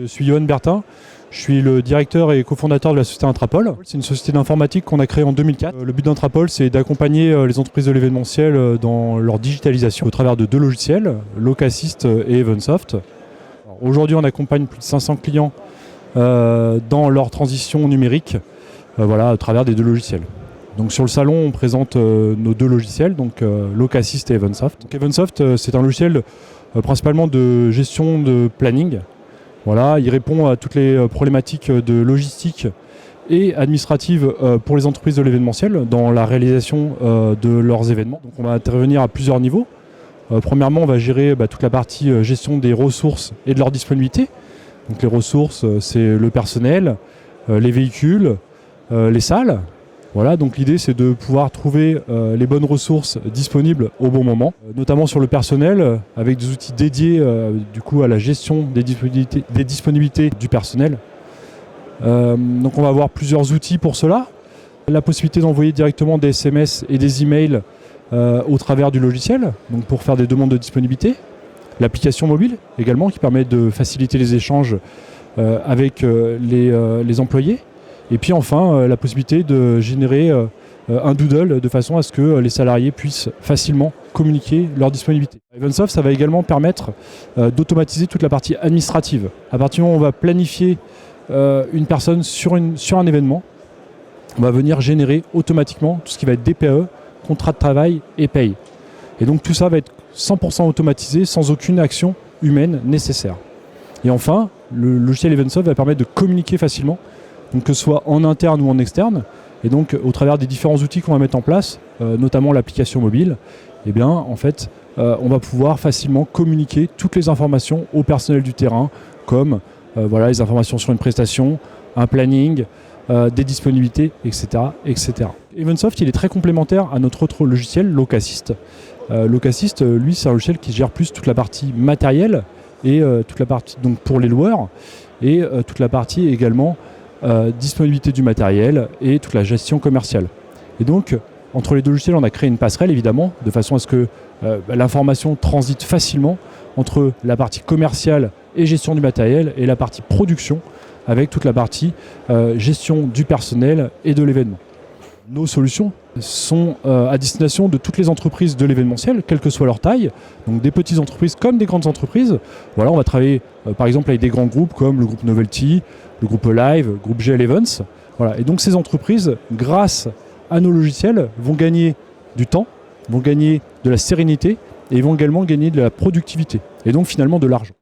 Je suis Johan Bertin, je suis le directeur et cofondateur de la société Intrapol. C'est une société d'informatique qu'on a créée en 2004. Le but d'Intrapol, c'est d'accompagner les entreprises de l'événementiel dans leur digitalisation au travers de deux logiciels, Locassist et Eventsoft. Aujourd'hui, on accompagne plus de 500 clients dans leur transition numérique à travers des deux logiciels. Donc sur le salon, on présente nos deux logiciels, donc Locassist et Eventsoft. Donc Eventsoft, c'est un logiciel principalement de gestion de planning. Voilà, il répond à toutes les problématiques de logistique et administrative pour les entreprises de l'événementiel dans la réalisation de leurs événements. Donc on va intervenir à plusieurs niveaux. Premièrement, on va gérer toute la partie gestion des ressources et de leur disponibilité. Donc les ressources, c'est le personnel, les véhicules, les salles. Voilà, donc l'idée c'est de pouvoir trouver les bonnes ressources disponibles au bon moment, notamment sur le personnel, avec des outils dédiés à la gestion des disponibilités du personnel. Donc on va avoir plusieurs outils pour cela. La possibilité d'envoyer directement des SMS et des emails au travers du logiciel, donc pour faire des demandes de disponibilité. L'application mobile également qui permet de faciliter les échanges avec les employés. Et puis enfin, la possibilité de générer un doodle de façon à ce que les salariés puissent facilement communiquer leur disponibilité. Eventsoft, ça va également permettre d'automatiser toute la partie administrative. À partir du moment où on va planifier une personne sur un événement, on va venir générer automatiquement tout ce qui va être DPE, contrat de travail et paye. Et donc tout ça va être 100% automatisé sans aucune action humaine nécessaire. Et enfin, le logiciel Eventsoft va permettre de communiquer facilement, donc que ce soit en interne ou en externe, et donc au travers des différents outils qu'on va mettre en place, notamment l'application mobile, on va pouvoir facilement communiquer toutes les informations au personnel du terrain, comme les informations sur une prestation, un planning, des disponibilités, etc., etc. Eventsoft, il est très complémentaire à notre autre logiciel, Locassist. Locassist, lui, c'est un logiciel qui gère plus toute la partie matérielle et toute la partie donc pour les loueurs et toute la partie également disponibilité du matériel et toute la gestion commerciale. Et donc, entre les deux logiciels, on a créé une passerelle, évidemment, de façon à ce que l'information transite facilement entre la partie commerciale et gestion du matériel et la partie production, avec toute la partie gestion du personnel et de l'événement. Nos solutions sont à destination de toutes les entreprises de l'événementiel, quelle que soit leur taille, donc des petites entreprises comme des grandes entreprises. Voilà, on va travailler par exemple avec des grands groupes comme le groupe Novelty, le groupe Live, le groupe GL Events. Voilà. Et donc ces entreprises, grâce à nos logiciels, vont gagner du temps, vont gagner de la sérénité et vont également gagner de la productivité et donc finalement de l'argent.